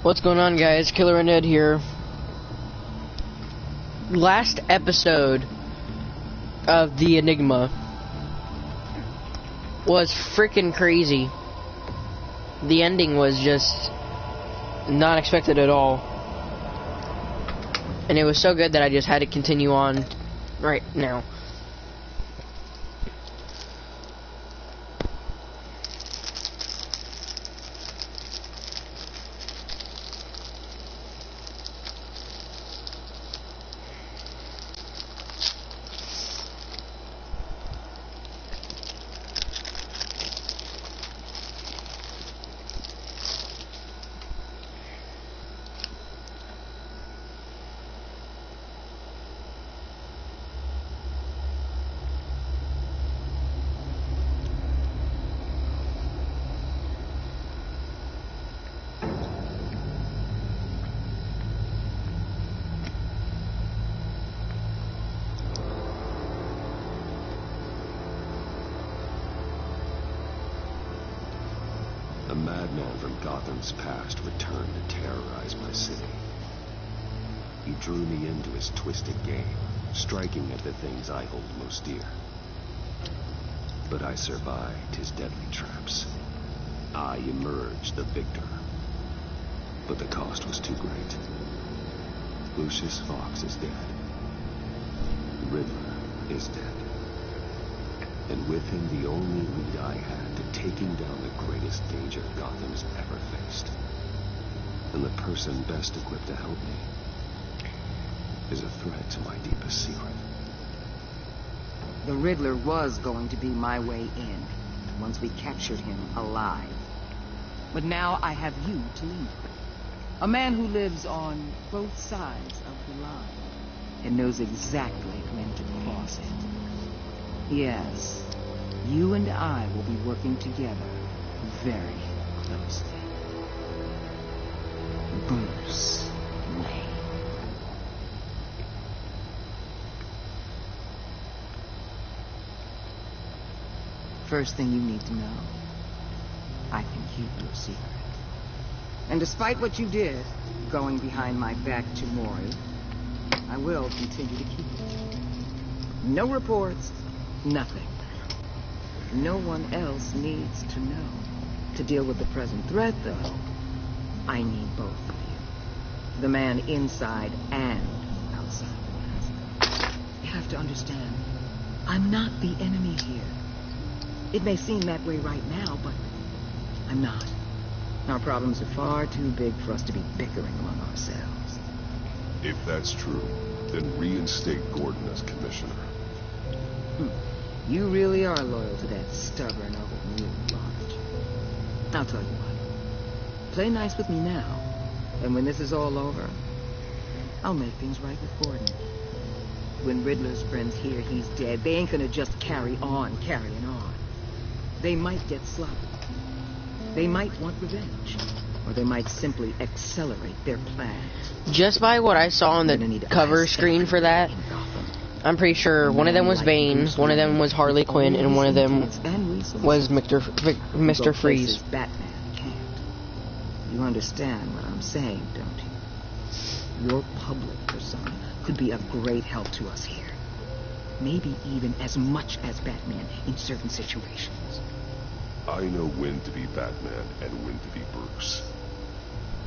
What's going on, guys? Killer and Ed here. Last episode of the Enigma was freaking crazy. The ending was just not expected at all. And it was so good that I just had to continue on right now. A madman from Gotham's past returned to terrorize my city. He drew me into his twisted game, striking at the things I hold most dear. But I survived his deadly traps. I emerged the victor. But the cost was too great. Lucius Fox is dead. Riddler is dead. And with him the only lead I had to taking down the greatest danger Gotham's ever faced. And the person best equipped to help me is a threat to my deepest secret. The Riddler was going to be my way in, once we captured him alive. But now I have you to lead. A man who lives on both sides of the line, and knows exactly when to cross it. Yes, you and I will be working together very closely. Bruce Wayne. First thing you need to know, I can keep your secret. And despite what you did, going behind my back to Maury, I will continue to keep it. No reports, nothing. No one else needs to know. To deal with the present threat, though, I need both of you. The man inside and outside the mask. You have to understand, I'm not the enemy here. It may seem that way right now, but I'm not. Our problems are far too big for us to be bickering among ourselves. If that's true, then reinstate Gordon as commissioner. You really are loyal to that stubborn old mule, aren't you? I'll tell you what. Play nice with me now, and when this is all over, I'll make things right with Gordon. When Riddler's friends hear he's dead, they ain't gonna just carry on carrying on. They might get sloppy. They might want revenge. Or they might simply accelerate their plans. Just by what I saw on the cover screen for that, I'm pretty sure one of them was Bane, one of them was Harley Quinn, and one of them was Mr. Freeze. Batman can't. You understand what I'm saying, don't you? Your public persona could be of great help to us here. Maybe even as much as Batman in certain situations. I know when to be Batman and when to be Bruce.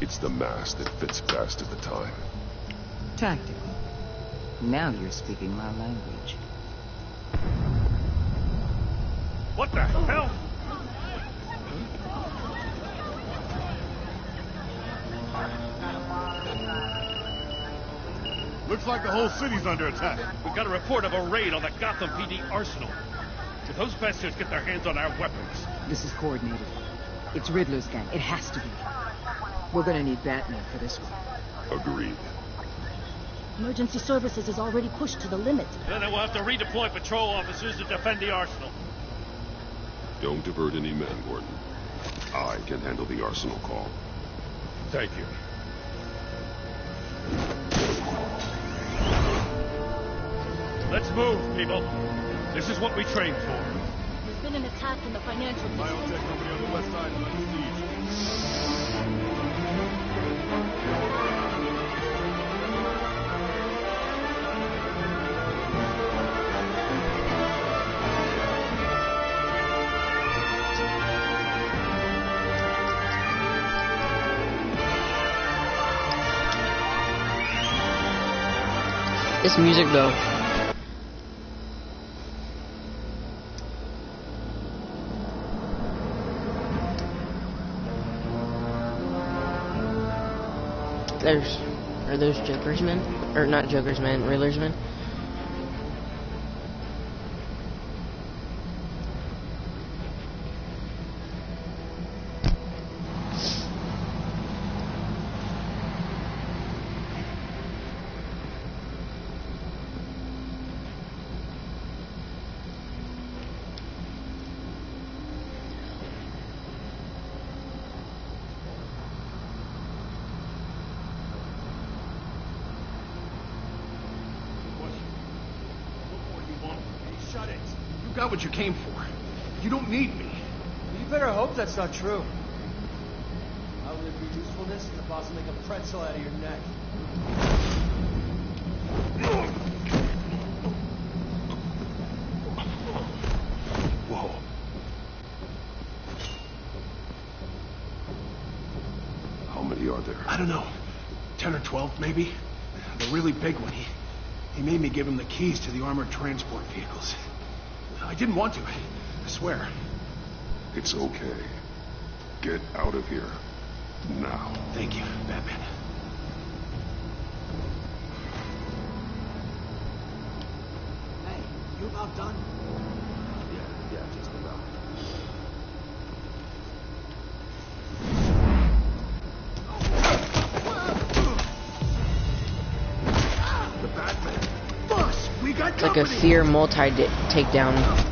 It's the mask that fits best at the time. Tactical. Now you're speaking my language. What the hell? Looks like the whole city's under attack. We got a report of a raid on the Gotham PD Arsenal. If those bastards get their hands on our weapons... This is coordinated. It's Riddler's gang. It has to be. We're gonna need Batman for this one. Agreed. Emergency services is already pushed to the limit. Then we'll have to redeploy patrol officers to defend the arsenal. Don't divert any men, Gordon. I can handle the arsenal call. Thank you. Let's move, people. This is what we trained for. There's been an attack in the financial district. Biotech company on the west side is under siege. This music though. Are those Joker's men? Or not Joker's men, Riddler's men? You got what you came for. You don't need me. You better hope that's not true. How would it be usefulness to possibly make a pretzel out of your neck? Whoa. How many are there? I don't know. 10 or 12, maybe. The really big one, he made me give him the keys to the armored transport vehicles. I didn't want to, I swear. It's okay. Get out of here. Now. Thank you, Batman. Hey, you about done? Yeah, just about. The Batman. Boss, we got It's like a company. fear multi-takedown.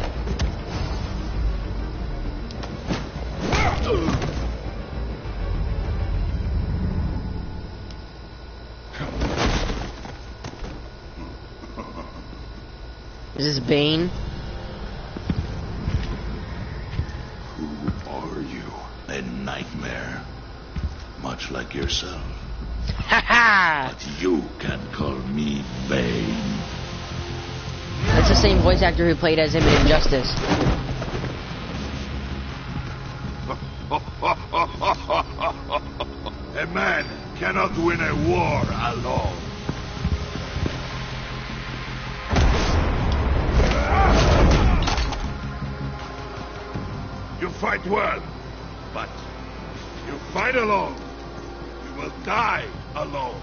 Is this Bane? Who are you? A nightmare, much like yourself. Haha! But you can call me Bane. That's the same voice actor who played as him in Injustice. A man cannot win a war alone. You fight well, but you fight alone. You will die alone.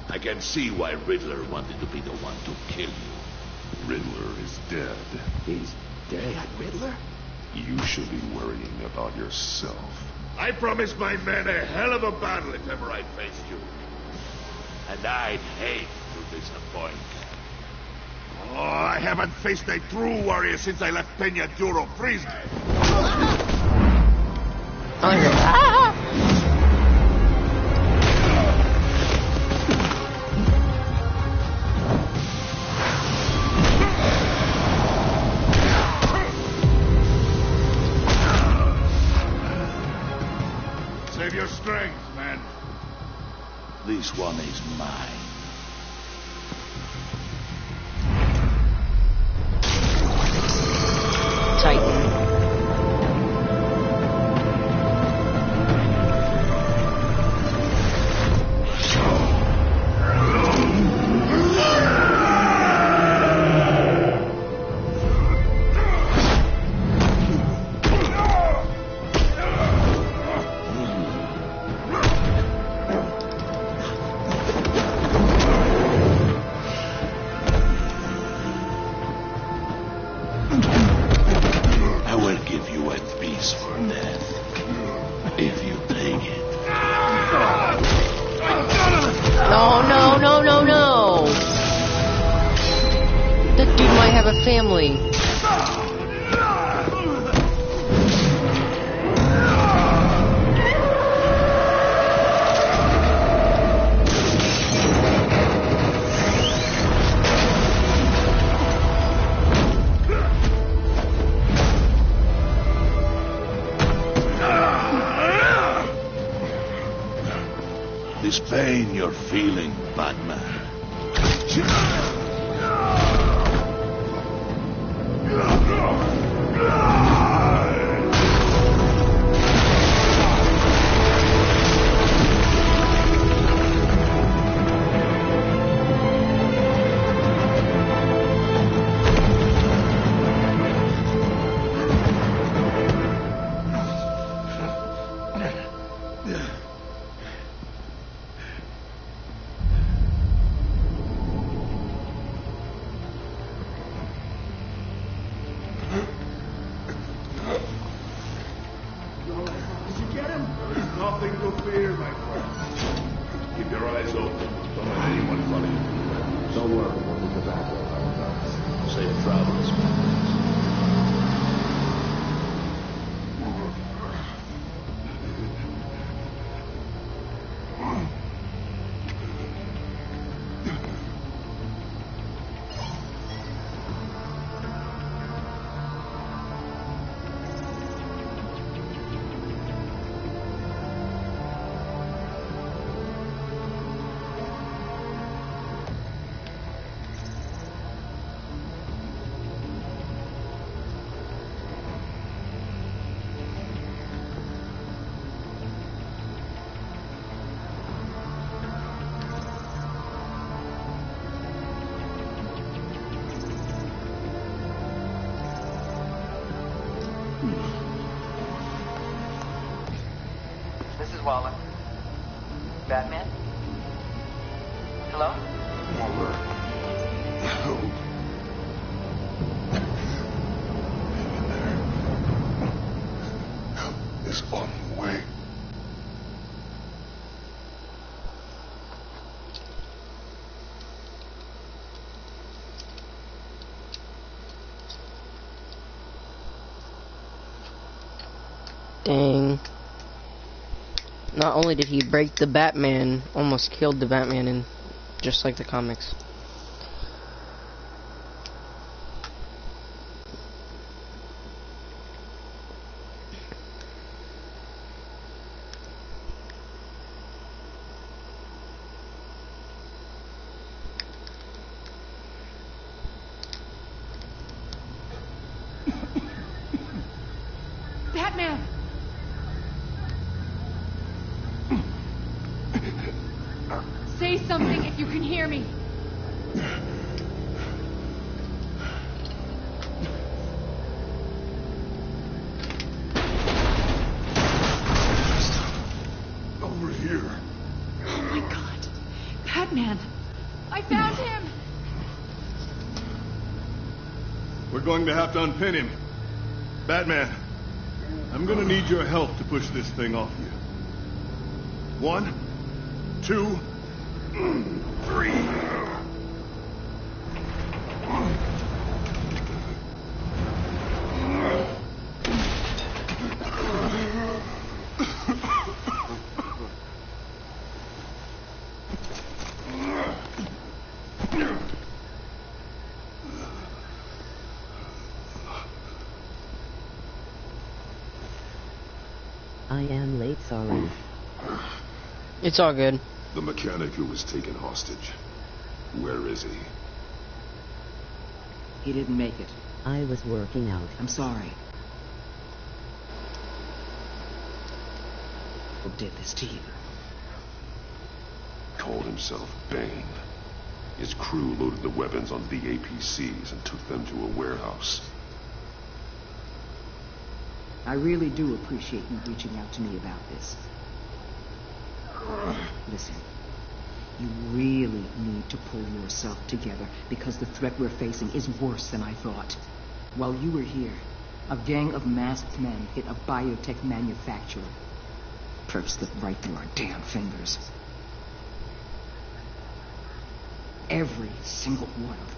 I can see why Riddler wanted to be the one to kill you. Riddler is dead. He's dead. Riddler? You should be worrying about yourself. I promised my men a hell of a battle if ever I faced you. And I'd hate to disappoint. Oh, I haven't faced a true warrior since I left Peña Duro prison. Save your strength, man. This one is mine. Titan. I will give you a peaceful death. If you take it. No, no, no, no, no! That dude might have a family. this pain you're feeling, Batman? This is Waller. Batman? Hello? Waller. Help. Help is on the way. Dang. Not only did he break the Batman, almost killed the Batman, in just like the comics. Batman! Say something if you can hear me. Over here. Oh my God. Batman! I found him! We're going to have to unpin him. Batman, I'm gonna need your help to push this thing off you. 1, 2, 3. I am late, sorry. It's all good. The mechanic who was taken hostage. Where is he? He didn't make it. I was working out. I'm sorry. Who did this to you? Called himself Bane. His crew loaded the weapons onto the APCs and took them to a warehouse. I really do appreciate you reaching out to me about this. Listen, you really need to pull yourself together because the threat we're facing is worse than I thought. While you were here, a gang of masked men hit a biotech manufacturer. Perp slipped right through our damn fingers. Every single one of them.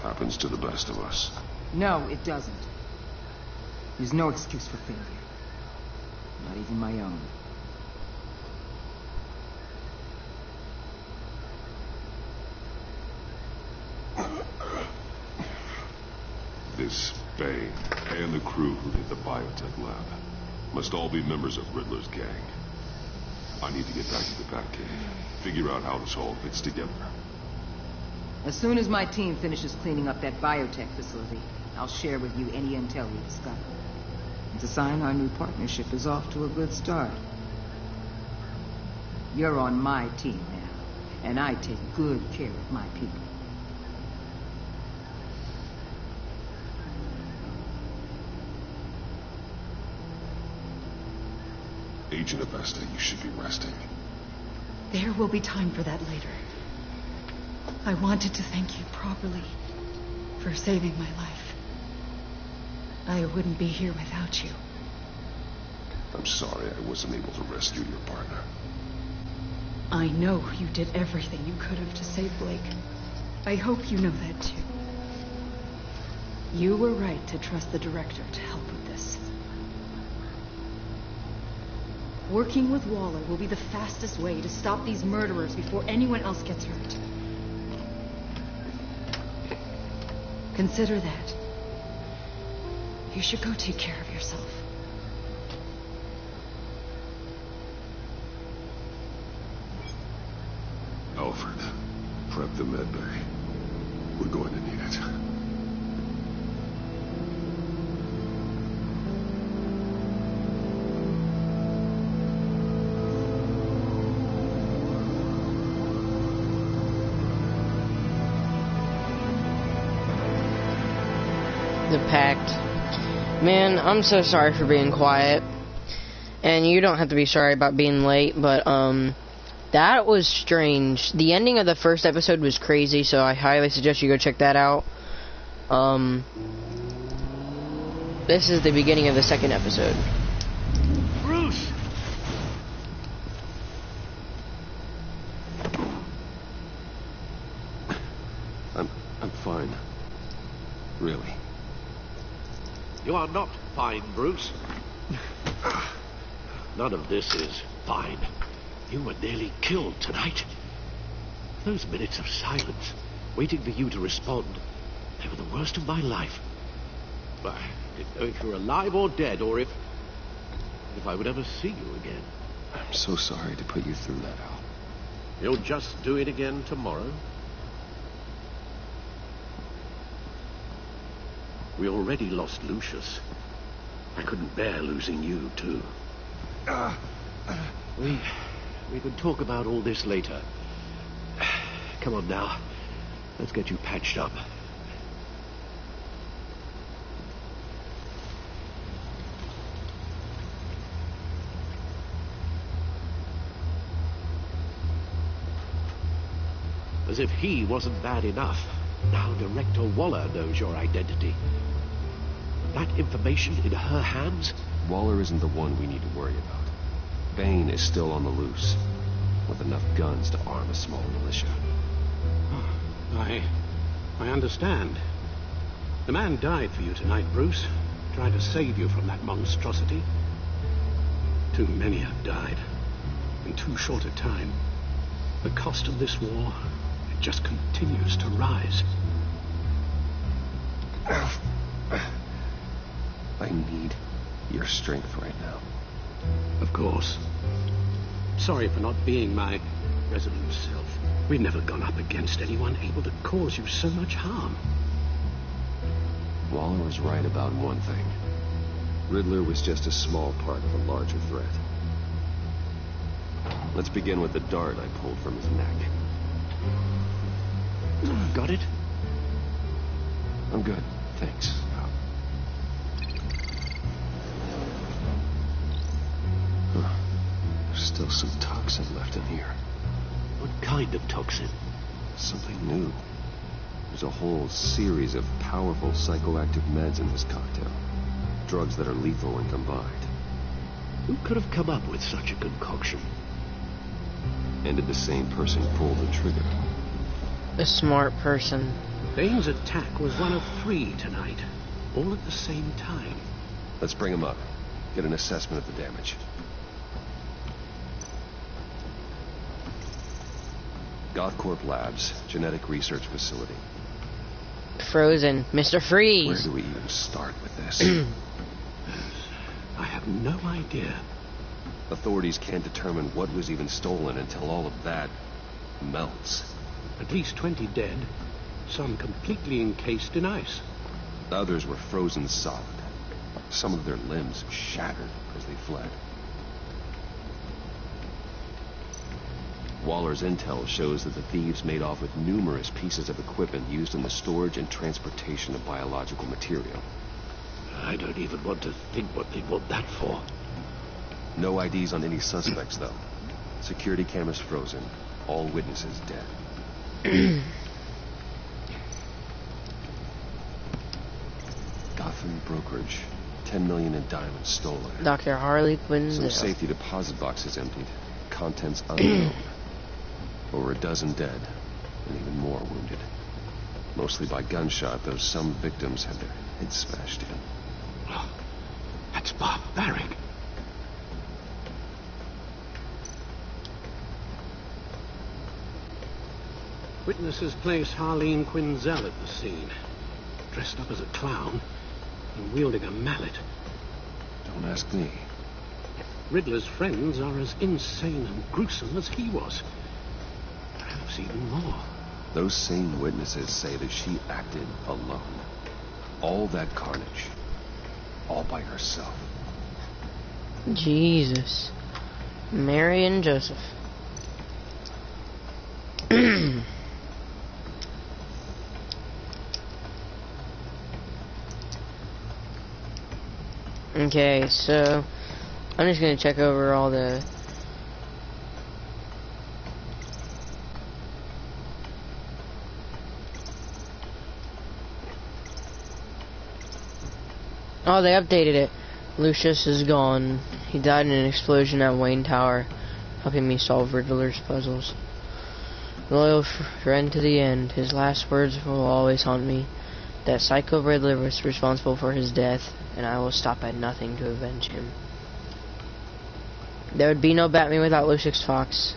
Happens to the best of us. No, it doesn't. There's no excuse for failure. Not even my own. This Bane and the crew who hit the biotech lab must all be members of Riddler's gang. I need to get back to the Batcave. Figure out how this all fits together. As soon as my team finishes cleaning up that biotech facility, I'll share with you any intel we discover. It's a sign our new partnership is off to a good start. You're on my team now, and I take good care of my people. Agent Avesta, you should be resting. There will be time for that later. I wanted to thank you properly for saving my life. I wouldn't be here without you. I'm sorry I wasn't able to rescue your partner. I know you did everything you could have to save Blake. I hope you know that too. You were right to trust the director to help with this. Working with Waller will be the fastest way to stop these murderers before anyone else gets hurt. Consider that. You should go take care of yourself. Alfred, prep the med bay. We're going to need it. The pact. Man, I'm so sorry for being quiet. And you don't have to be sorry about being late, but, that was strange. The ending of the first episode was crazy, so I highly suggest you go check that out. This is the beginning of the second episode. Bruce! I'm fine. Really. You are not fine, Bruce. None of this is fine. You were nearly killed tonight. Those minutes of silence, waiting for you to respond, they were the worst of my life. I didn't know if you were alive or dead, or if I would ever see you again. I'm so sorry to put you through that, Al. You'll just do it again tomorrow? We already lost Lucius. I couldn't bear losing you, too. We can talk about all this later. Come on now. Let's get you patched up. As if he wasn't bad enough. Now Director Waller knows your identity. That information in her hands? Waller isn't the one we need to worry about. Bane is still on the loose, with enough guns to arm a small militia. I understand. The man died for you tonight, Bruce. Trying to save you from that monstrosity. Too many have died. In too short a time. The cost of this war, it just continues to rise. I need your strength right now. Of course. Sorry for not being my resolute self. We've never gone up against anyone able to cause you so much harm. Waller was right about one thing. Riddler was just a small part of a larger threat. Let's begin with the dart I pulled from his neck. Got it? I'm good, thanks. There's still some toxin left in here. What kind of toxin? Something new. There's a whole series of powerful psychoactive meds in this cocktail. Drugs that are lethal when combined. Who could have come up with such a concoction? And did the same person pull the trigger? A smart person. Bane's attack was one of 3 tonight. All at the same time. Let's bring him up. Get an assessment of the damage. Gothcorp Labs, Genetic Research Facility. Frozen. Mr. Freeze. Where do we even start with this? I have no idea. Authorities can't determine what was even stolen until all of that melts. At least 20 dead, some completely encased in ice. Others were frozen solid. Some of their limbs shattered as they fled. Waller's intel shows that the thieves made off with numerous pieces of equipment used in the storage and transportation of biological material. I don't even want to think what they'd want that for. No IDs on any suspects, though. Security cameras frozen. All witnesses dead. Gotham brokerage. 10 million in diamonds stolen. Dr. Harley Quinn's Some safety deposit boxes emptied. Contents unknown. Over a dozen dead, and even more wounded. Mostly by gunshot, though some victims had their heads smashed in. Oh, that's barbaric. Witnesses place Harleen Quinzel at the scene, dressed up as a clown and wielding a mallet. Don't ask me. Riddler's friends are as insane and gruesome as he was. Perhaps even more. Those same witnesses say that she acted alone. All that carnage. All by herself. Jesus. Mary and Joseph. Okay, so I'm just gonna check over all the oh, they updated it. Lucius is gone. He died in an explosion at Wayne Tower, helping me solve Riddler's puzzles. Loyal friend to the end. His last words will always haunt me. That psycho Riddler was responsible for his death, and I will stop at nothing to avenge him. There would be no Batman without Lucius Fox.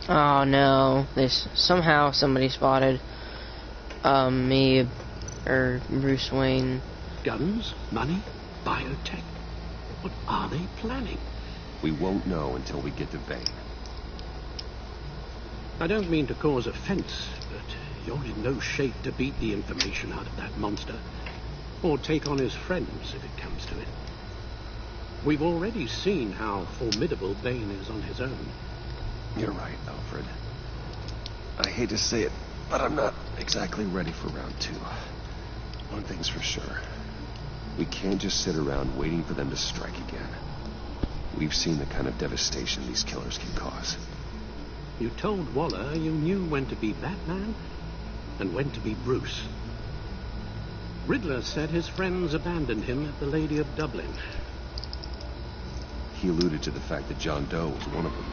Oh no, somehow somebody spotted me or Bruce Wayne. Guns, money, biotech. What are they planning? We won't know until we get to Bane. I don't mean to cause offense, but you're in no shape to beat the information out of that monster, or take on his friends if it comes to it. We've already seen how formidable Bane is on his own. You're right, Alfred. I hate to say it, but I'm not exactly ready for round 2. One thing's for sure. We can't just sit around waiting for them to strike again. We've seen the kind of devastation these killers can cause. You told Waller you knew when to be Batman and when to be Bruce. Riddler said his friends abandoned him at the Lady of Dublin. He alluded to the fact that John Doe was one of them.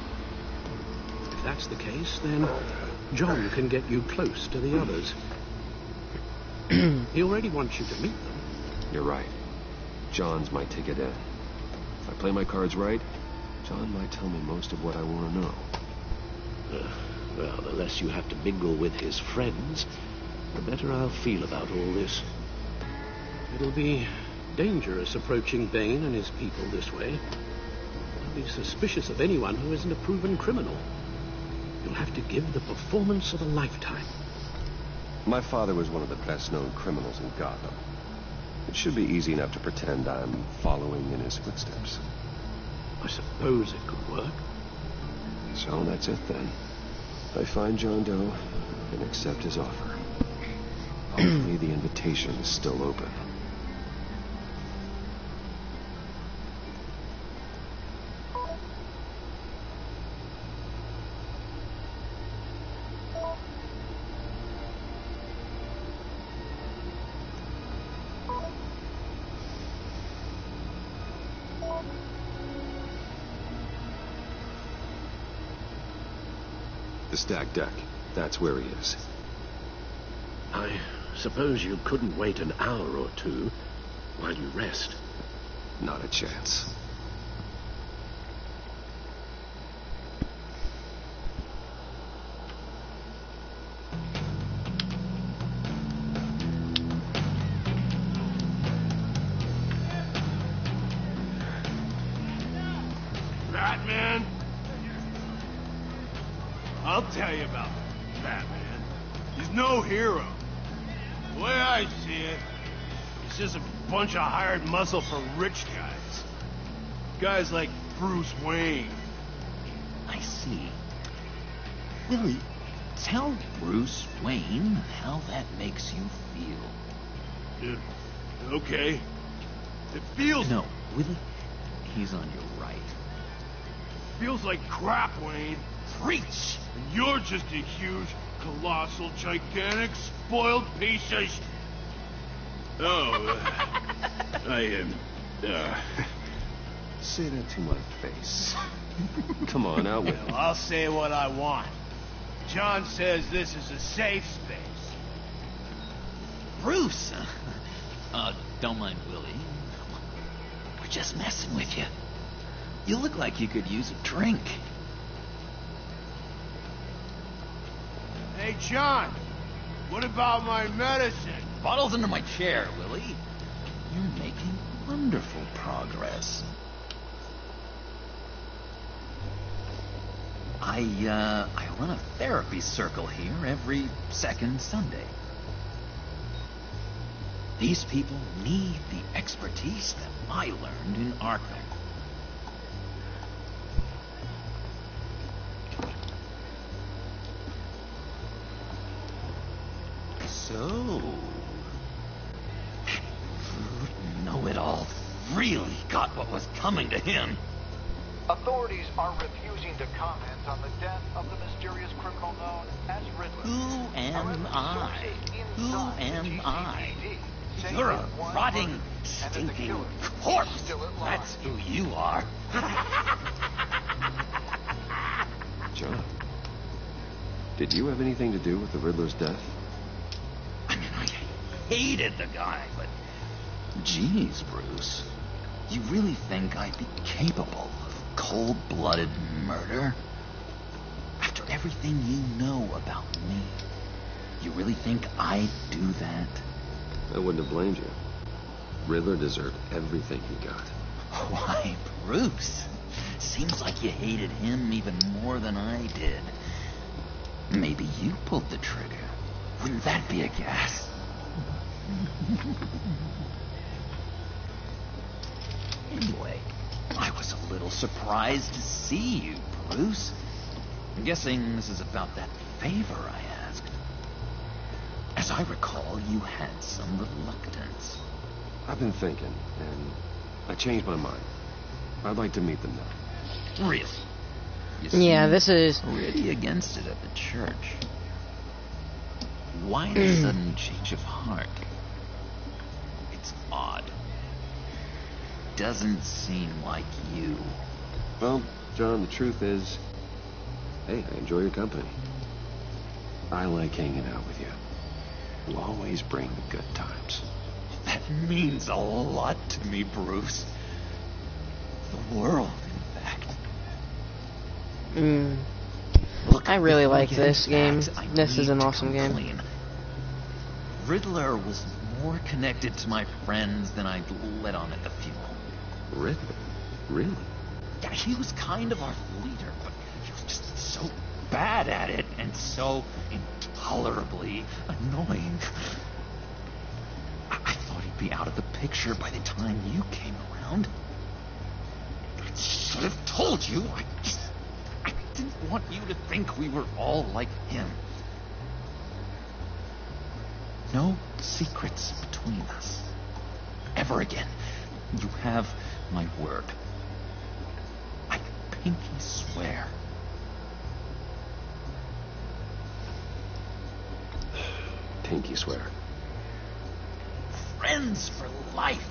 If that's the case, then John can get you close to the others. He already wants you to meet them. You're right. John's my ticket in. If I play my cards right, John might tell me most of what I want to know. Well, the less you have to mingle with his friends, the better I'll feel about all this. It'll be dangerous approaching Bane and his people this way. They'll be be suspicious of anyone who isn't a proven criminal. You'll have to give the performance of a lifetime. My father was one of the best-known criminals in Gotham. It should be easy enough to pretend I'm following in his footsteps. I suppose it could work. So that's it then. I find John Doe and accept his offer. Hopefully the invitation is still open. The stacked deck. That's where he is. I suppose you couldn't wait an hour or two while you rest. Not a chance. Batman? I'll tell you about Batman. He's no hero. The way I see it, he's just a bunch of hired muscle for rich guys. Guys like Bruce Wayne. I see. Willie, tell Bruce Wayne how that makes you feel. Okay. It feels... No, Willie, he's on your right. Feels like crap, Wayne. Preach! And you're just a huge, colossal, gigantic, spoiled piece of... Say that to my face. Come on, out with it. Well, I'll say what I want. John says this is a safe space. Bruce! Don't mind Willie. We're just messing with you. You look like you could use a drink. Hey, John. What about my medicine? Bottle's under my chair, Willie. You're making wonderful progress. I run a therapy circle here every second Sunday. These people need the expertise that I learned in Arkham. So, know-it-all really got what was coming to him. Authorities are refusing to comment on the death of the mysterious criminal known as Riddler. Who am I? Who am I? You're a rotting, stinking corpse. That's who you are. John, did you have anything to do with the Riddler's death? I mean, I hated the guy, but... Geez, Bruce. You really think I'd be capable of cold-blooded murder? After everything you know about me, you really think I'd do that? I wouldn't have blamed you. Riddler deserved everything he got. Why, Bruce? Seems like you hated him even more than I did. Maybe you pulled the trigger. Wouldn't that be a gas? Anyway, I was a little surprised to see you, Bruce. I'm guessing this is about that favor I asked. As I recall, you had some reluctance. I've been thinking, and I changed my mind. I'd like to meet them now. Really? Yeah, this is... pretty against it at the church. Why the sudden change of heart? It's odd. Doesn't seem like you. Well, John, the truth is... Hey, I enjoy your company. I like hanging out with you. You always bring the good times. That means a lot to me, Bruce. The world, in fact. Look, I really like this game. This is an awesome game. Riddler was more connected to my friends than I'd let on at the funeral. Riddler? Really? Yeah, he was kind of our leader, but he was just so bad at it and so intolerably annoying. I thought he'd be out of the picture by the time you came around. I should have told you. I didn't want you to think we were all like him. No secrets between us. Ever again. You have my word. I pinky swear. Pinky swear. Friends for life.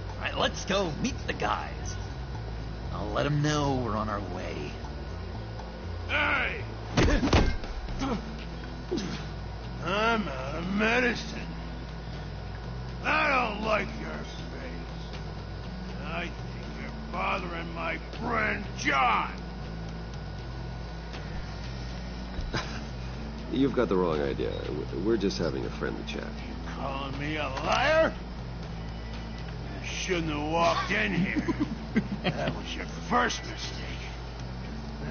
All right, let's go meet the guys. I'll let them know we're on our way. Hey! I'm out of medicine. I don't like your face. I think you're bothering my friend John. You've got the wrong idea. We're just having a friendly chat. You calling me a liar? You shouldn't have walked in here. That was your first mistake.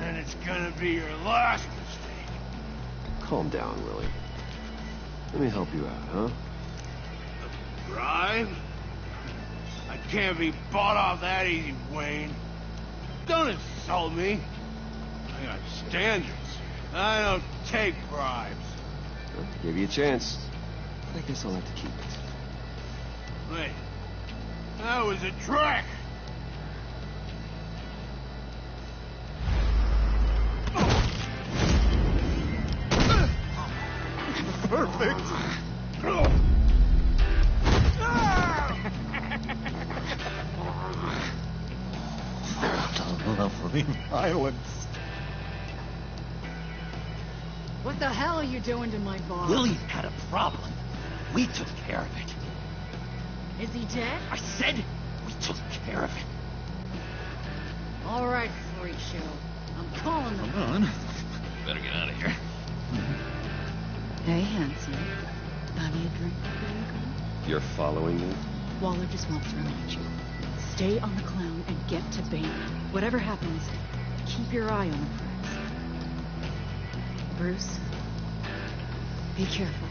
And it's gonna be your last mistake. Calm down, Willie. Let me help you out, huh? A bribe? I can't be bought off that easy, Wayne. Don't insult me. I got standards. I don't take bribes. Well, give you a chance. I guess I'll have to keep it. Wait. That was a trick. Perfect. Lovely violence. What the hell are you doing to my bar? Willie had a problem. We took care of it. Is he dead? I said we took care of it. All right, freak show. I'm calling them. Come on. Better get out of here. Hey, handsome. Buy me a drink before you go? You're following me? Waller just wants to remind you. Stay on the clown and get to Bain. Whatever happens, keep your eye on the prize. Bruce, be careful.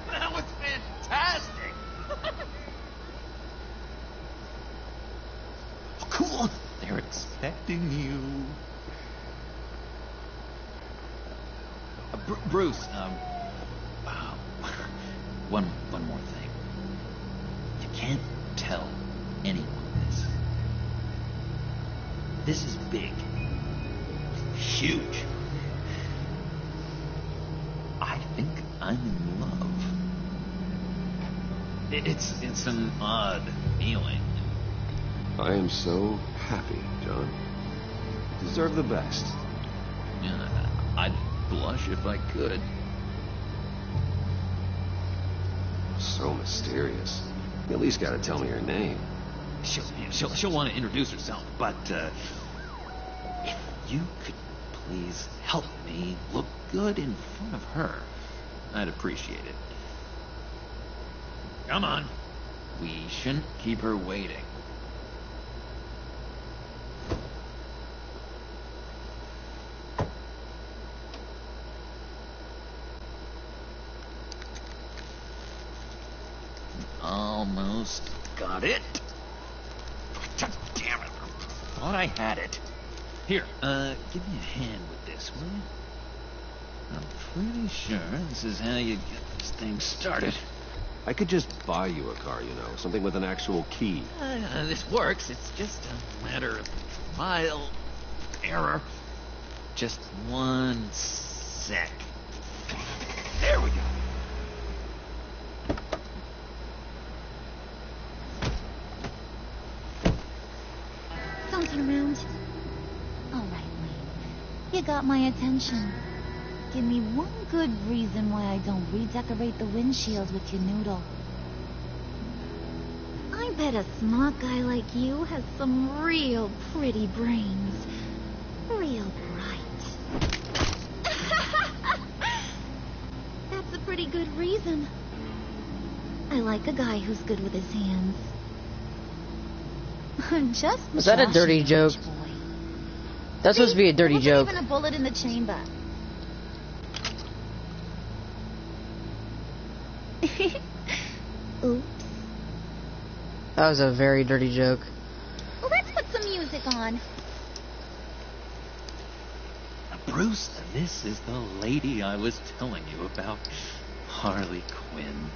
That was fantastic! Oh, cool! They're expecting you. Bruce, one more thing. You can't tell anyone this. This is big. Huge. I think I'm in love. It's an odd feeling. I am so happy, John. You deserve the best. Yeah, I'd blush if I could. So mysterious. You at least gotta tell me her name. She'll want to introduce herself, but if you could please help me look good in front of her, I'd appreciate it. Come on. We shouldn't keep her waiting. Almost got it. God damn it. Thought I had it. Here, give me a hand with this, will you? I'm pretty sure this is how you get this thing started. I could just buy you a car, you know, something with an actual key. This works. It's just a matter of trial error. Just one sec. There we go. Don't turn around. All right, Lee. You got my attention. Give me one good reason why I don't redecorate the windshield with your noodle. I I bet a smart guy like you has some real pretty brains. Real bright. That's a pretty good reason. I like a guy who's good with his hands. I'm just Was that a dirty joke? That's supposed to be a dirty joke. Even a bullet in the chamber. Oops. That was a very dirty joke. Well, let's put some music on. Bruce, this is the lady I was telling you about. Harley Quinn.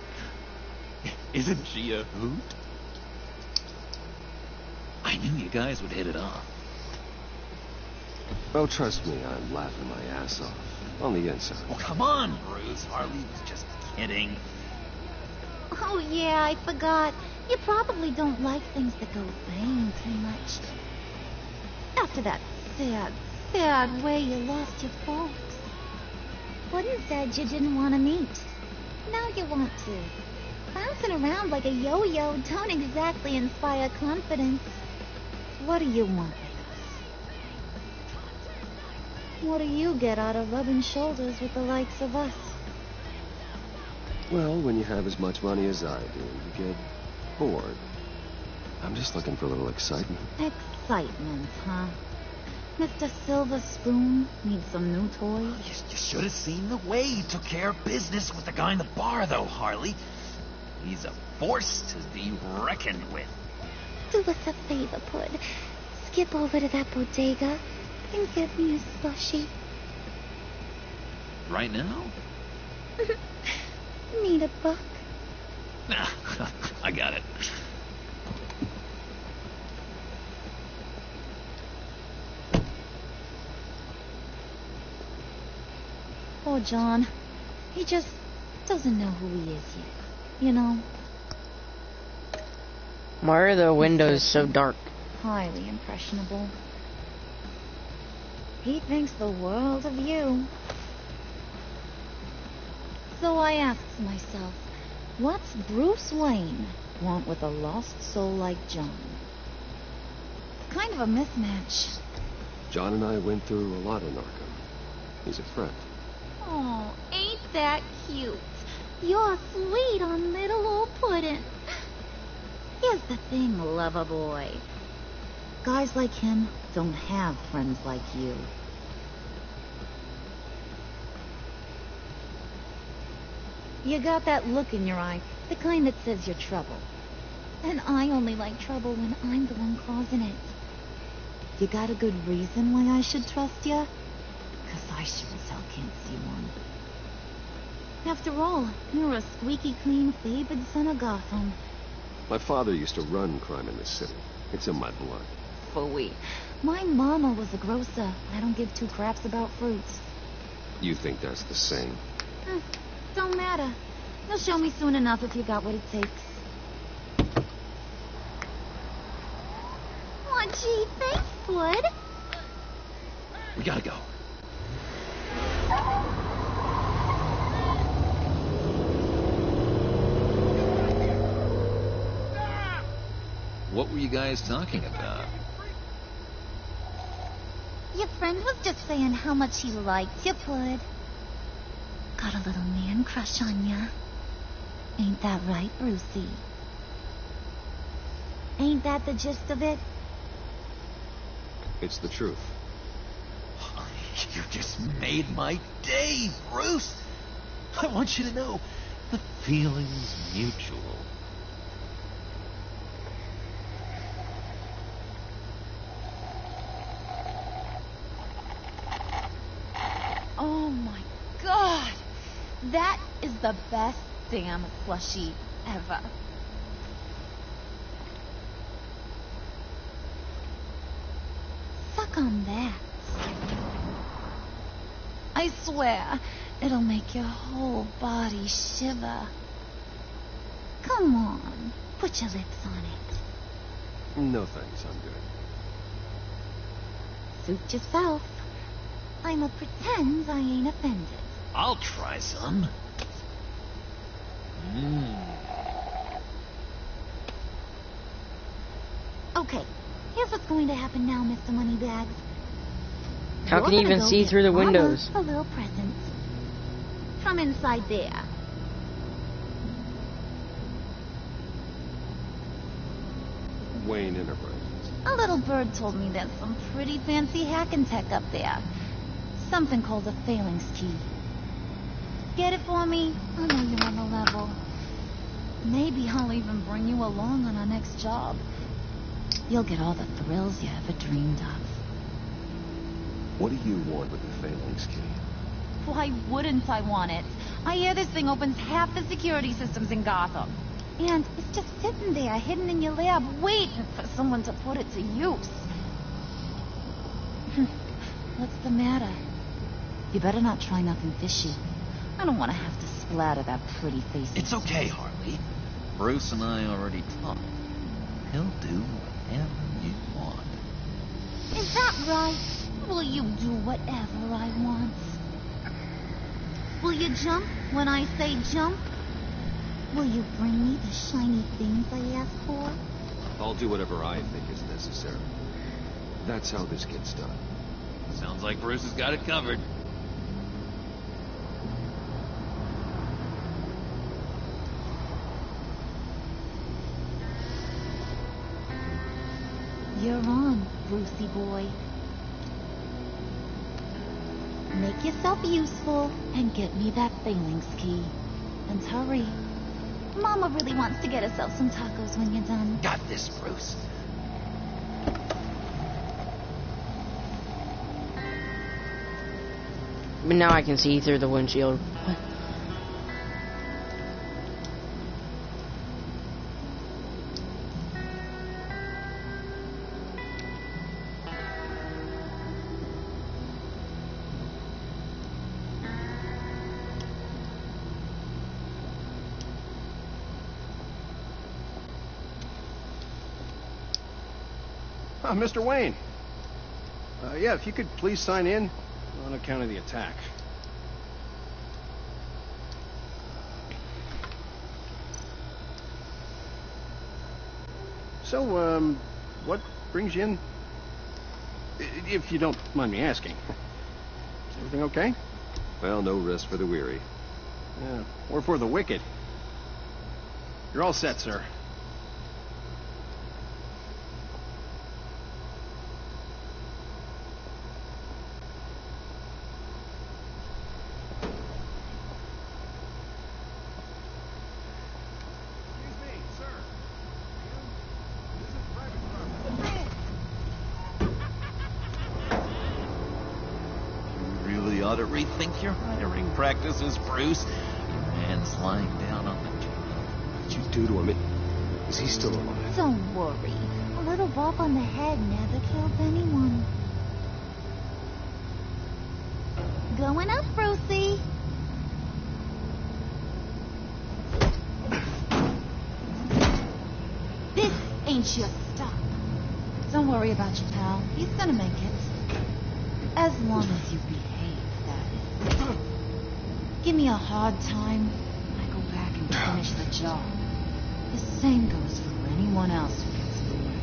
Isn't she a hoot? I knew you guys would hit it off. Oh, trust me, I'm laughing my ass off. On the inside. Oh, come on, Bruce. Harley was just kidding. Oh, yeah, I forgot. You probably don't like things that go bang too much. After that sad way you lost your folks. Wooden said you didn't want to meet. Now you want to. Bouncing around like a yo-yo don't exactly inspire confidence. What do you want with us? What do you get out of rubbing shoulders with the likes of us? Well, when you have as much money as I do, you get bored. I'm just looking for a little excitement. Excitement, huh? Mr. Silver Spoon needs some new toys. You should have seen the way he took care of business with the guy in the bar, though, Harley. He's a force to be reckoned with. Do us a favor, Pud. Skip over to that bodega and get me a slushie. Right now? Need a buck? I got it. Poor John. He just doesn't know who he is yet. You know? Why are the windows so dark? Highly impressionable. He thinks the world of you. So I asks myself, what's Bruce Wayne want with a lost soul like John? It's kind of a mismatch. John and I went through a lot in Arkham. He's a friend. Oh, ain't that cute? You're sweet on little old Puddin'. Here's the thing, lover boy. Guys like him don't have friends like you. You got that look in your eye, the kind that says you're trouble. And I only like trouble when I'm the one causing it. You got a good reason why I should trust you? 'Cause I sure as hell can't see one. After all, you're a squeaky clean favored son of Gotham. My father used to run crime in this city. It's in my blood. Phooey. My mama was a grocer. I don't give two craps about fruits. You think that's the same? Don't matter. You'll show me soon enough if you got what it takes. Aw, gee, thanks, Wood. We gotta go. What were you guys talking about? Your friend was just saying how much he liked you, Pud. Got a little man crush on ya. Ain't that right, Brucey? Ain't that the gist of it? It's the truth. You just made my day, Bruce. I want you to know the feeling's mutual. Oh my God! That is the best damn plushie ever. Suck on that. I swear, it'll make your whole body shiver. Come on, put your lips on it. No thanks, I'm good. Suit yourself. I'ma pretend I ain't offended. I'll try some. going to happen now, Mr. Moneybags? How can you even see through the windows? A little present. From inside there. Wayne Enterprises. A little bird told me there's some pretty fancy hacking tech up there. Something called a phalanx key. Get it for me? I know you're on the level. Maybe I'll even bring you along on our next job. You'll get all the thrills you ever dreamed of. What do you want with the phalanx key? Why wouldn't I want it? I hear this thing opens half the security systems in Gotham. And it's just sitting there, hidden in your lab, waiting for someone to put it to use. What's the matter? You better not try nothing fishy. I don't want to have to splatter that pretty face. It's okay, Harley. Bruce and I already talked. He'll do whatever you want. Is that right? Will you do whatever I want? Will you jump when I say jump? Will you bring me the shiny things I ask for? I'll do whatever I think is necessary. That's how this gets done. Sounds like Bruce has got it covered. You're on, Brucey boy. Make yourself useful and get me that phalanx key. And hurry. Mama really wants to get herself some tacos when you're done. Got this, Bruce. But now I can see through the windshield. What? Mr. Wayne. Yeah, if you could please sign in on account of the attack. So, what brings you in? If you don't mind me asking. Is everything okay? Well, no rest for the weary. Yeah, or for the wicked. You're all set, sir. Ought to rethink your hiring practices, Bruce. Your man's lying down on the job. What'd you do to him? Is he still alive? Don't worry. A little bump on the head never kills anyone. Going up, Brucey. This ain't your stop. Don't worry about your pal. He's gonna make it. As long as you behave. Give me a hard time, I go back and finish the job. The same goes for anyone else who gets in the way.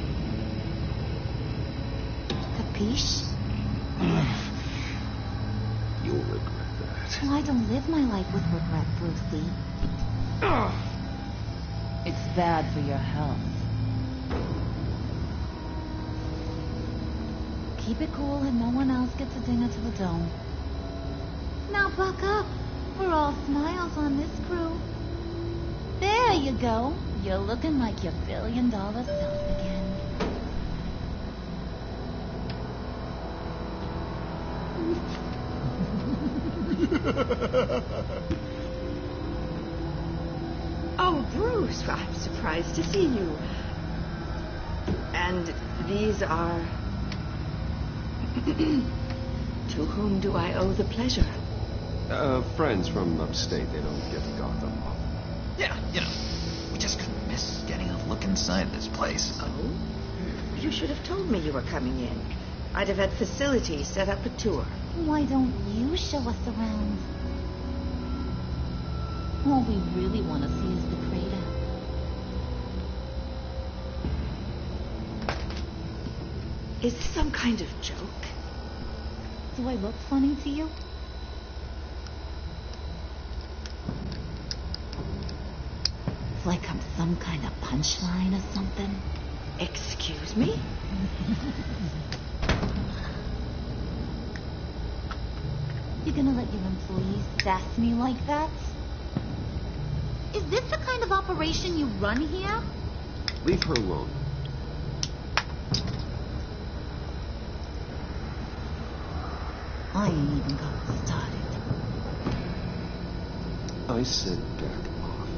Capiche? You'll regret that. Well, I don't live my life with regret, Brucey. It's bad for your health. Keep it cool and no one else gets a dinger to the dome. Now buck up. We're all smiles on this crew. There you go. You're looking like your $1 billion self again. Oh, Bruce, I'm surprised to see you. And these are... To whom do I owe the pleasure? Friends from upstate. They don't get to Gotham often. Yeah, you know, we just couldn't miss getting a look inside this place. Oh? You should have told me you were coming in. I'd have had facilities set up a tour. Why don't you show us around? All we really want to see is the crater. Is this some kind of joke? Do I look funny to you? It's like I'm some kind of punchline or something. Excuse me? You're gonna let your employees sass me like that? Is this the kind of operation you run here? Leave her alone. I ain't even got started. I said back off.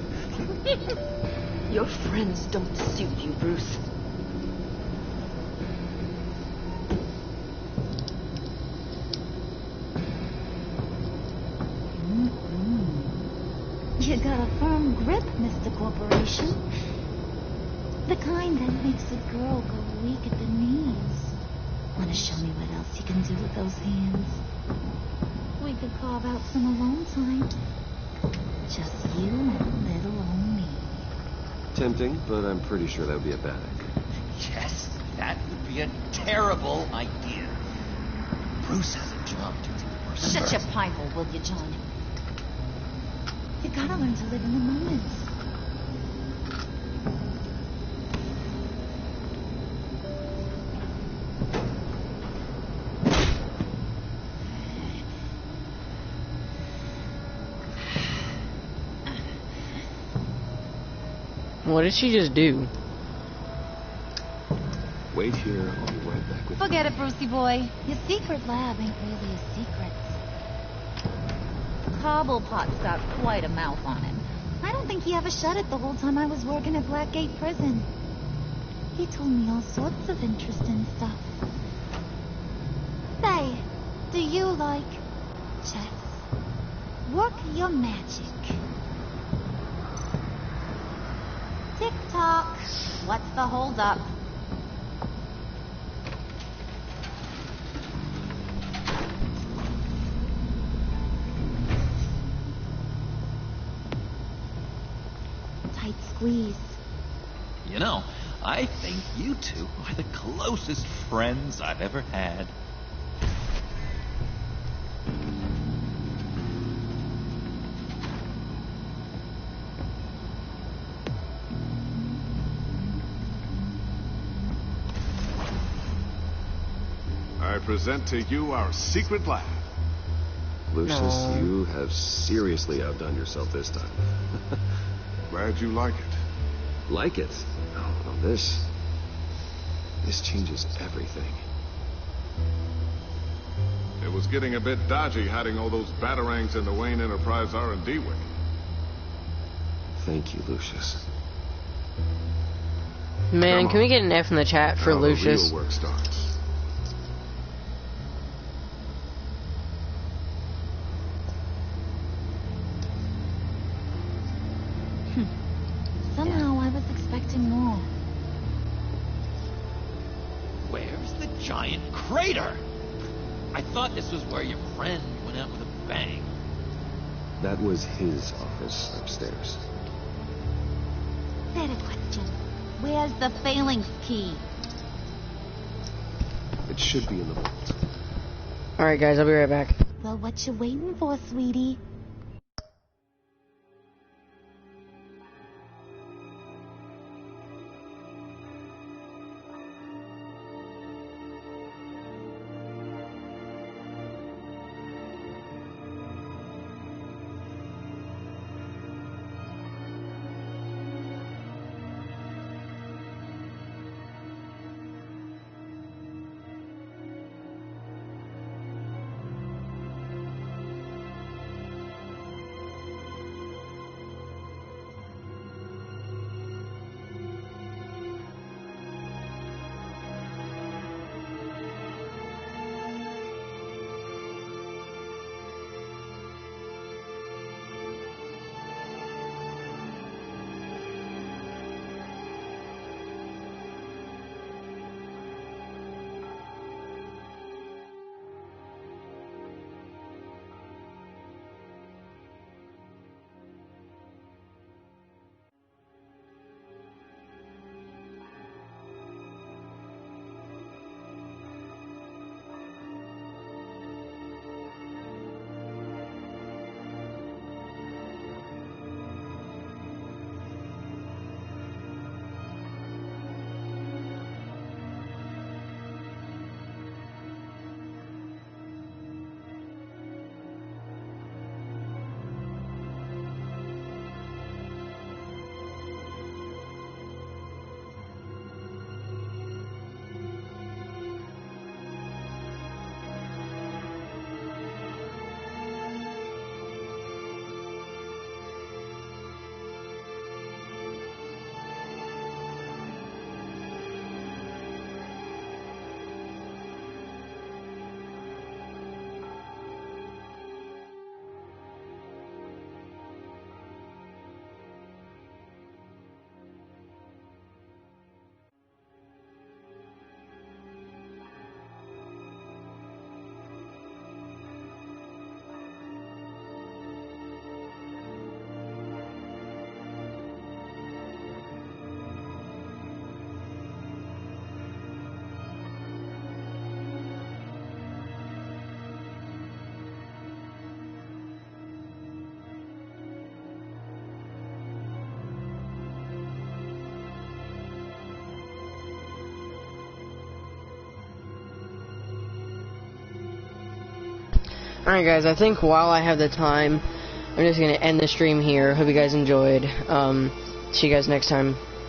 Your friends don't suit you, Bruce. You got a firm grip, Mr. Corporation. The kind that makes a girl go weak at the knees. Wanna show me what else you can do with those hands? We could carve out some alone time. Just you and little old me. Tempting, but I'm pretty sure that would be a bad idea. Yes, that would be a terrible idea. Bruce has a job to do. Shut your pie hole, will you, John? You gotta learn to live in the moment. What did she just do? Wait here, I'll be right back with Forget it, Brucey boy. Your secret lab ain't really a secret. Cobblepot's got quite a mouth on him. I don't think he ever shut it the whole time I was working at Blackgate Prison. He told me all sorts of interesting stuff. Say, do you like chess? Work your magic. Tick-tock. What's the holdup? Tight squeeze. You know, I think you two are the closest friends I've ever had. I present to you our secret lab. Lucius, No. you have seriously outdone yourself this time. Glad you like it. Like it? Oh, this changes everything. It was getting a bit dodgy hiding all those batarangs in the Wayne Enterprise R&D wing. Thank you, Lucius. Man, Come can we on. get an F in the chat for Now Lucius? the real work starts. Somehow I was expecting more. Where's the giant crater? I thought this was where your friend went out with a bang. That was his office upstairs. Better question. Where's the phalanx key? It should be in the vault. Alright guys, I'll be right back. Well, what you waiting for, sweetie? Alright guys, I think while I have the time, I'm just gonna end the stream here. Hope you guys enjoyed. See you guys next time.